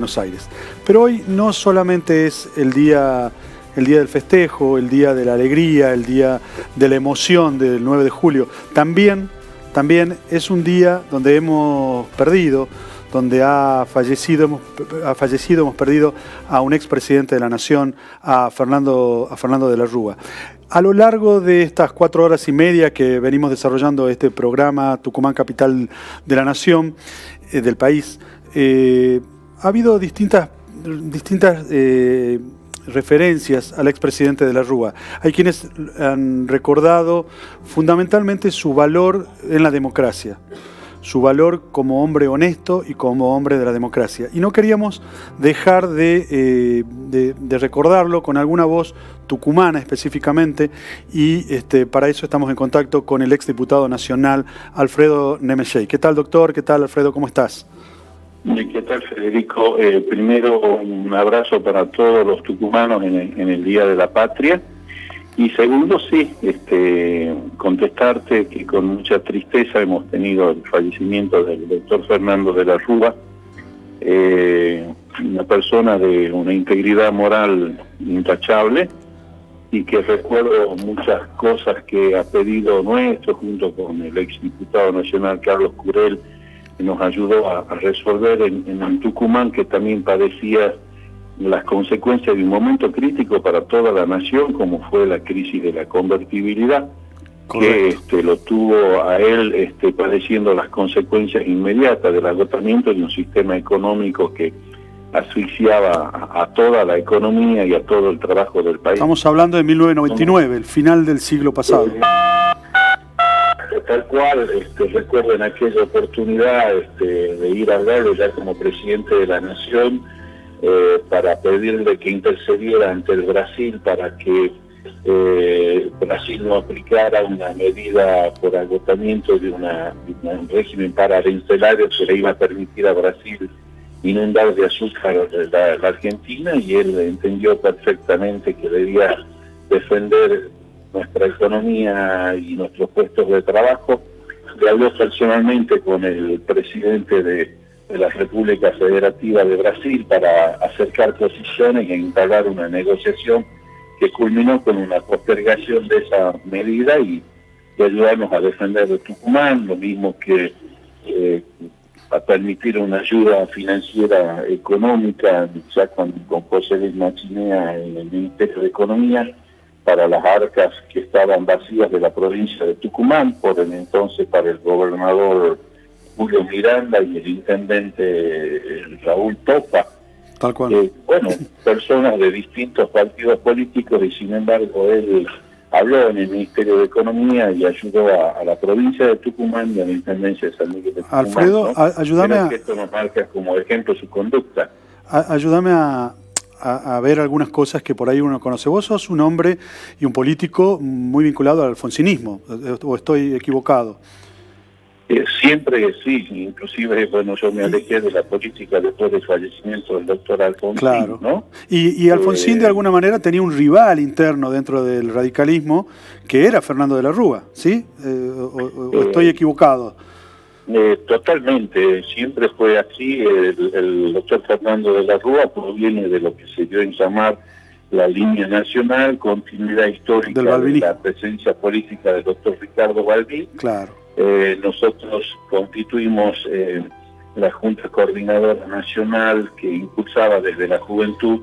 Buenos Aires. Pero hoy no solamente es el día del festejo, el día de la alegría, el día de la emoción del 9 de julio. También es un día donde hemos perdido, donde hemos perdido a un expresidente de la Nación, a Fernando de la Rúa. A lo largo de estas 4 horas y media que venimos desarrollando este programa Tucumán, capital de la Nación, del país, ha habido distintas referencias al expresidente de la Rúa. Hay quienes han recordado fundamentalmente su valor en la democracia, su valor como hombre honesto y como hombre de la democracia. Y no queríamos dejar de recordarlo con alguna voz tucumana específicamente, y para eso estamos en contacto con el exdiputado nacional Alfredo Nemetschek. ¿Qué tal, doctor? ¿Qué tal, Alfredo? ¿Cómo estás? ¿Qué tal, Federico? Primero, un abrazo para todos los tucumanos en el Día de la Patria. Y segundo, sí, contestarte que con mucha tristeza hemos tenido el fallecimiento del doctor Fernando de la Rúa, una persona de una integridad moral intachable, y que recuerdo muchas cosas que ha pedido nuestro, junto con el exdiputado nacional Carlos Curel, que nos ayudó a resolver en Tucumán, que también padecía las consecuencias de un momento crítico para toda la nación, como fue la crisis de la convertibilidad. Correcto. Que lo tuvo a él padeciendo las consecuencias inmediatas del agotamiento de un sistema económico que asfixiaba a toda la economía y a todo el trabajo del país. Estamos hablando de 1999, el final del siglo pasado. Tal cual, recuerdo en aquella oportunidad de ir a hablarle ya como presidente de la Nación, para pedirle que intercediera ante el Brasil para que Brasil no aplicara una medida por agotamiento de un régimen paraarancelario que le iba a permitir a Brasil inundar de azúcar la Argentina, y él entendió perfectamente que debía defender nuestra economía y nuestros puestos de trabajo. Le habló personalmente con el presidente de la República Federativa de Brasil para acercar posiciones e entablar una negociación que culminó con una postergación de esa medida y ayudarnos a defender de Tucumán, lo mismo que a permitir una ayuda financiera económica, ya con José Luis Machinea en el Ministerio de Economía, para las arcas que estaban vacías de la provincia de Tucumán, por el entonces para el gobernador Julio Miranda y el intendente Raúl Topa. Tal cual. Personas de distintos partidos políticos, y sin embargo él habló en el Ministerio de Economía y ayudó a la provincia de Tucumán y a la Intendencia de San Miguel de Tucumán. Alfredo, ¿no? ayúdame que esto nos marca como ejemplo su conducta. Ayúdame a ver algunas cosas que por ahí uno conoce. Vos sos un hombre y un político muy vinculado al alfonsinismo, ¿o estoy equivocado? Siempre sí, inclusive yo me alejé de la política después del fallecimiento del doctor Alfonsín. Claro. ¿No? Y Alfonsín de alguna manera tenía un rival interno dentro del radicalismo, que era Fernando de la Rúa, ¿sí? ¿O estoy equivocado? Totalmente, siempre fue así. El doctor Fernando de la Rúa proviene de lo que se dio en llamar la línea nacional, continuidad histórica de la presencia política del doctor Ricardo Balbín. Claro. Nosotros constituimos la Junta Coordinadora Nacional que impulsaba desde la juventud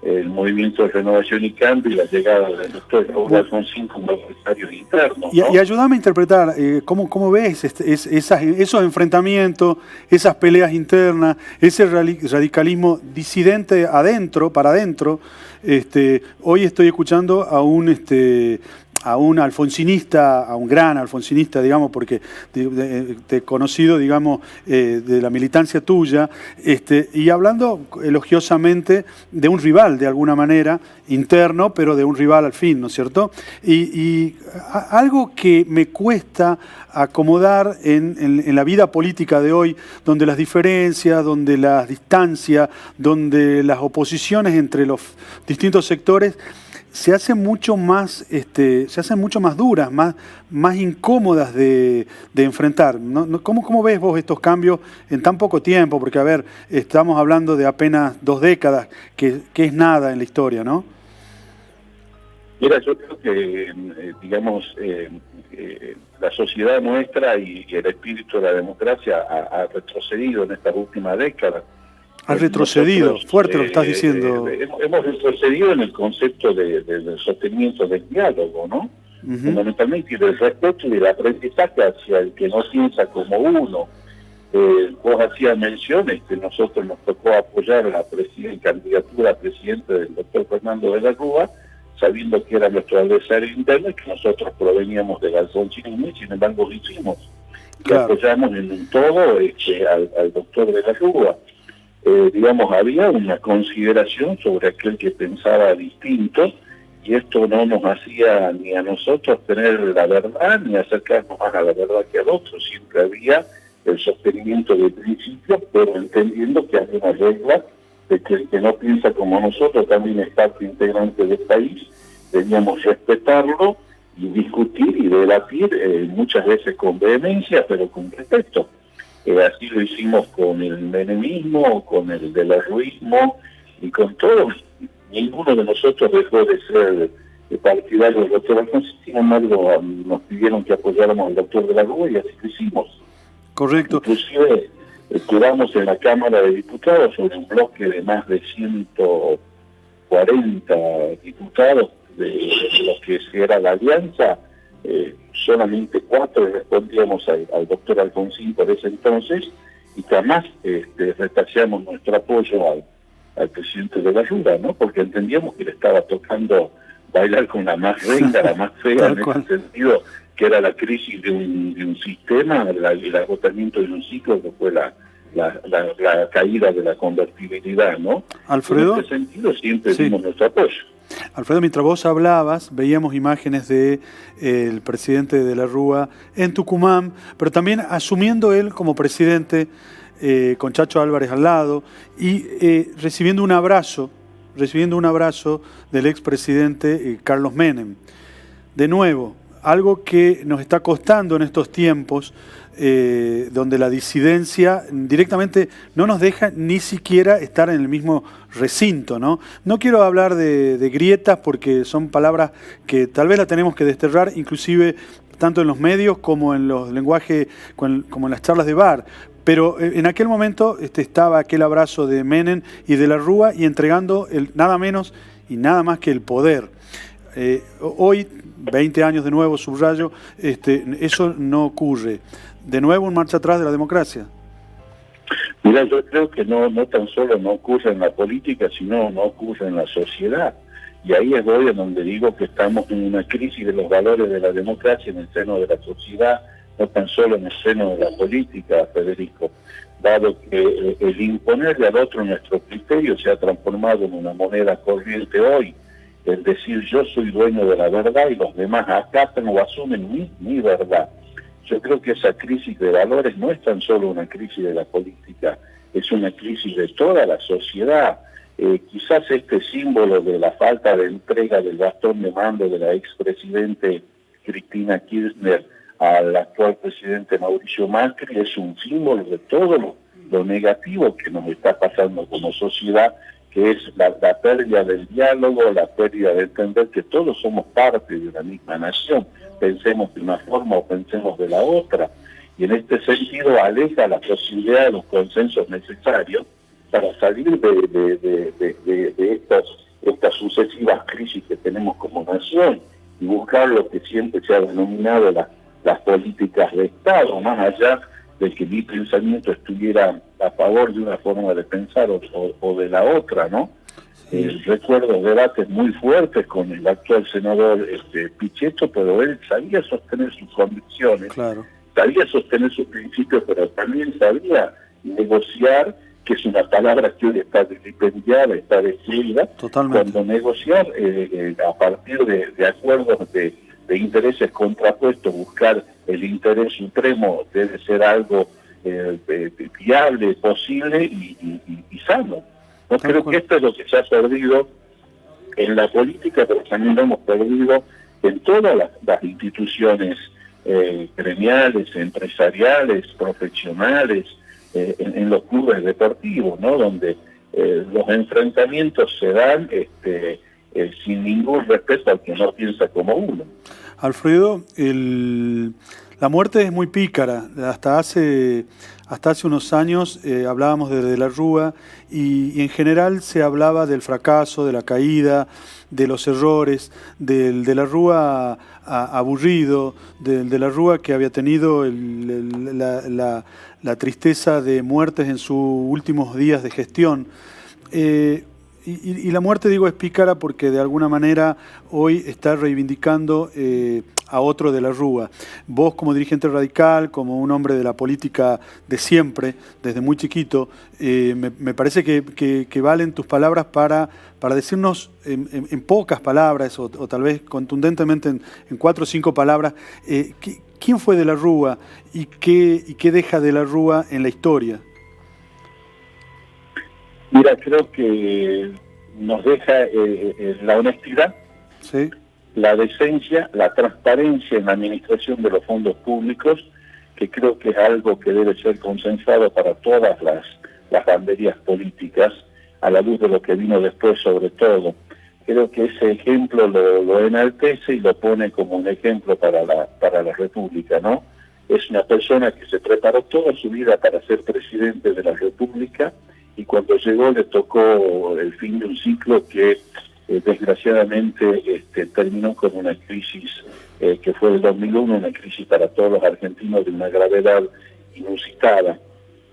el movimiento de renovación y cambio y la llegada del doctor Raúl Alfonsín como adversario interno, ¿no? Y ayúdame a interpretar, ¿cómo ves esos enfrentamientos, esas peleas internas, ese radicalismo disidente para adentro? Hoy estoy escuchando a un alfonsinista, a un gran alfonsinista, digamos, porque te he conocido, digamos, de la militancia tuya, y hablando elogiosamente de un rival, de alguna manera, interno, pero de un rival al fin, ¿no es cierto? Y algo que me cuesta acomodar en la vida política de hoy, donde las diferencias, donde las distancias, donde las oposiciones entre los distintos sectores se hacen mucho más, duras, más incómodas de enfrentar. ¿Cómo ves vos estos cambios en tan poco tiempo? Porque, a ver, estamos hablando de apenas 2 décadas, que es nada en la historia, ¿no? Mira, yo creo que, la sociedad nuestra y el espíritu de la democracia ha retrocedido en estas últimas décadas. Ha retrocedido, fuerte lo que estás diciendo. Hemos retrocedido en el concepto del sostenimiento del diálogo, ¿no? Fundamentalmente, y del respeto y del aprendizaje hacia el que no piensa como uno. Vos hacías mención, nosotros nos tocó apoyar a la candidatura a presidente del doctor Fernando de la Rúa, sabiendo que era nuestro adversario interno y que nosotros proveníamos del alfonsismo, y sin embargo lo hicimos. Claro. Y apoyamos en un todo al doctor de la Rúa. Había una consideración sobre aquel que pensaba distinto, y esto no nos hacía ni a nosotros tener la verdad, ni acercarnos más a la verdad que al otro. Siempre había el sostenimiento de principios, pero entendiendo que había una regla de que el que no piensa como nosotros también es parte integrante del país. Debíamos respetarlo y discutir y debatir, muchas veces con vehemencia, pero con respeto. Así lo hicimos con el menemismo, con el delarruismo y con todo. Ninguno de nosotros dejó de ser partidario del doctor Alfonsín. Sin embargo, nos pidieron que apoyáramos al doctor de la Rúa y así lo hicimos. Correcto. Inclusive quedamos en la Cámara de Diputados sobre un bloque de más de 140 diputados de los que era la alianza. Solamente 4 respondíamos al doctor Alfonsín por ese entonces, y jamás retachamos nuestro apoyo al presidente de la Rúa, ¿no? Porque entendíamos que le estaba tocando bailar con la más renga, la más fea en ese sentido, que era la crisis de un sistema, el agotamiento de un ciclo, que fue la caída de la convertibilidad, ¿no? Alfredo, en ese sentido siempre dimos nuestro apoyo. Alfredo, mientras vos hablabas, veíamos imágenes de el presidente de la Rúa en Tucumán, pero también asumiendo él como presidente, con Chacho Álvarez al lado, y recibiendo un abrazo del expresidente Carlos Menem. De nuevo, algo que nos está costando en estos tiempos, donde la disidencia directamente no nos deja ni siquiera estar en el mismo recinto, ¿no? No quiero hablar de grietas, porque son palabras que tal vez la tenemos que desterrar, inclusive tanto en los medios como en los lenguajes, como en las charlas de bar. Pero en aquel momento estaba aquel abrazo de Menem y de la Rúa, y entregando nada menos y nada más que el poder. Hoy, 20 años de nuevo, subrayo, eso no ocurre. De nuevo, un marcha atrás de la democracia. Mira, yo creo que no tan solo no ocurre en la política, sino no ocurre en la sociedad. Y ahí es hoy en donde digo que estamos en una crisis de los valores de la democracia en el seno de la sociedad, no tan solo en el seno de la política, Federico. Dado que el imponerle al otro nuestro criterio se ha transformado en una moneda corriente hoy. Es decir, yo soy dueño de la verdad y los demás acatan o asumen mi verdad. Yo creo que esa crisis de valores no es tan solo una crisis de la política, es una crisis de toda la sociedad. Quizás este símbolo de la falta de entrega del bastón de mando de la expresidente Cristina Kirchner al actual presidente Mauricio Macri es un símbolo de todo lo negativo que nos está pasando como sociedad, que es la pérdida del diálogo, la pérdida de entender que todos somos parte de una misma nación, pensemos de una forma o pensemos de la otra, y en este sentido aleja la posibilidad de los consensos necesarios para salir de estas sucesivas crisis que tenemos como nación, y buscar lo que siempre se ha denominado las políticas de Estado, más allá de que mi pensamiento estuviera a favor de una forma de pensar o de la otra, ¿no? Recuerdo debates muy fuertes con el actual senador Pichetto, pero él sabía sostener sus convicciones, claro, sabía sostener sus principios, pero también sabía negociar, que es una palabra que hoy está vilipendiada, está destruida. Totalmente. Cuando negociar a partir de acuerdos de intereses contrapuestos, buscar el interés supremo debe ser algo viable, posible y sano. No creo que esto es lo que se ha perdido en la política, pero también lo hemos perdido en todas las instituciones gremiales, empresariales, profesionales, en los clubes deportivos, ¿no? Donde los enfrentamientos se dan sin ningún respeto al que no piensa como uno. Alfredo, la muerte es muy pícara. Hasta hace unos años hablábamos de la Rúa y en general se hablaba del fracaso, de la caída, de los errores, de la Rúa aburrido, de la Rúa que había tenido la tristeza de muertes en sus últimos días de gestión. Y la muerte, digo, es pícara porque de alguna manera hoy está reivindicando a otro de la Rúa. Vos, como dirigente radical, como un hombre de la política de siempre, desde muy chiquito, me parece que valen tus palabras para decirnos en pocas palabras o tal vez contundentemente en 4 o 5 palabras, ¿quién fue de la Rúa y qué deja de la Rúa en la historia? Mira, creo que nos deja la honestidad, ¿sí?, la decencia, la transparencia en la administración de los fondos públicos, que creo que es algo que debe ser consensado para todas las banderías políticas, a la luz de lo que vino después sobre todo. Creo que ese ejemplo lo enaltece y lo pone como un ejemplo para la República, ¿no? Es una persona que se preparó toda su vida para ser presidente de la República, y cuando llegó le tocó el fin de un ciclo que desgraciadamente terminó con una crisis que fue el 2001, una crisis para todos los argentinos de una gravedad inusitada.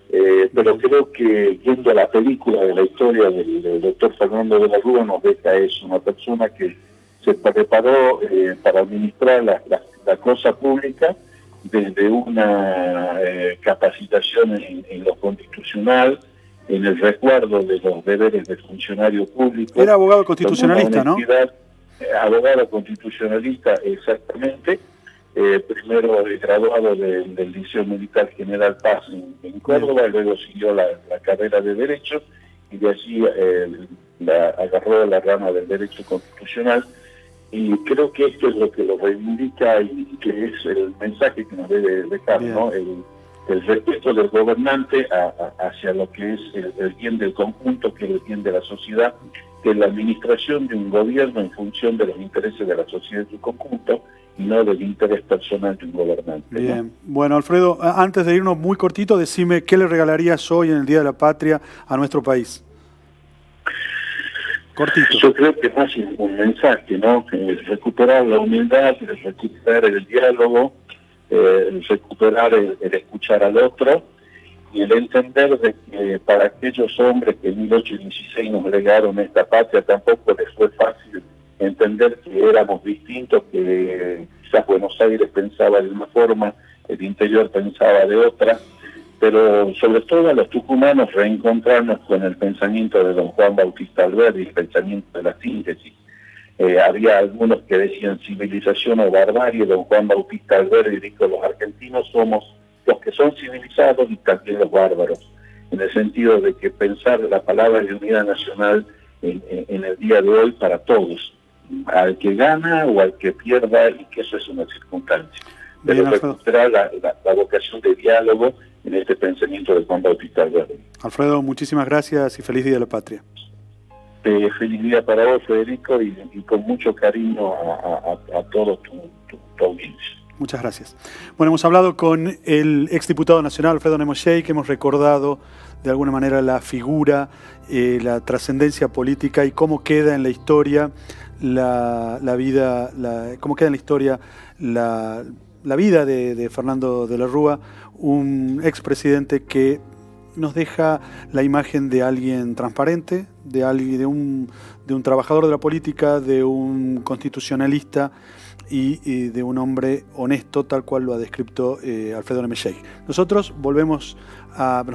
Pero creo que viendo la película de la historia del doctor Fernando de la Rúa nos deja eso, una persona que se preparó para administrar la cosa pública desde una capacitación en lo constitucional, en el resguardo de los deberes del funcionario público. Era abogado constitucionalista, ¿no? Abogado constitucionalista, exactamente. Primero graduado del Liceo Militar General Paz en Córdoba, luego siguió la carrera de Derecho y de allí agarró la rama del Derecho Constitucional. Y creo que esto es lo que lo reivindica y que es el mensaje que nos debe dejar, ¿no? El respeto del gobernante hacia lo que es el bien del conjunto, que es el bien de la sociedad, que es la administración de un gobierno en función de los intereses de la sociedad en su conjunto y no del interés personal de un gobernante. Bien. ¿no? Bueno, Alfredo, antes de irnos muy cortito, decime, ¿qué le regalarías hoy en el Día de la Patria a nuestro país? Cortito. Yo creo que es más un mensaje, ¿no? Recuperar la humildad, recuperar el diálogo, recuperar el escuchar al otro y el entender de que para aquellos hombres que en 1816 nos legaron esta patria tampoco les fue fácil entender que éramos distintos, que quizás Buenos Aires pensaba de una forma, el interior pensaba de otra, pero sobre todo a los tucumanos reencontrarnos con el pensamiento de don Juan Bautista Alberdi, el pensamiento de la síntesis. Había algunos que decían civilización o barbarie. Don Juan Bautista Alberdi dijo: los argentinos somos los que son civilizados y también los bárbaros, en el sentido de que pensar la palabra de unidad nacional en el día de hoy para todos, al que gana o al que pierda, y que eso es una circunstancia. Pero recuperar la vocación de diálogo en este pensamiento de Juan Bautista Alberdi. Alfredo, muchísimas gracias y feliz Día de la Patria. Feliz día para vos, Federico, y con mucho cariño a todos tu audiencia. Muchas gracias. Bueno, hemos hablado con el exdiputado nacional Alfredo Nemoshey, que hemos recordado de alguna manera la figura, la trascendencia política y cómo queda en la historia la vida de Fernando de la Rúa, un expresidente que nos deja la imagen de alguien transparente, de un trabajador de la política, de un constitucionalista y de un hombre honesto, tal cual lo ha descrito Alfredo Nemoshey. Nosotros volvemos a...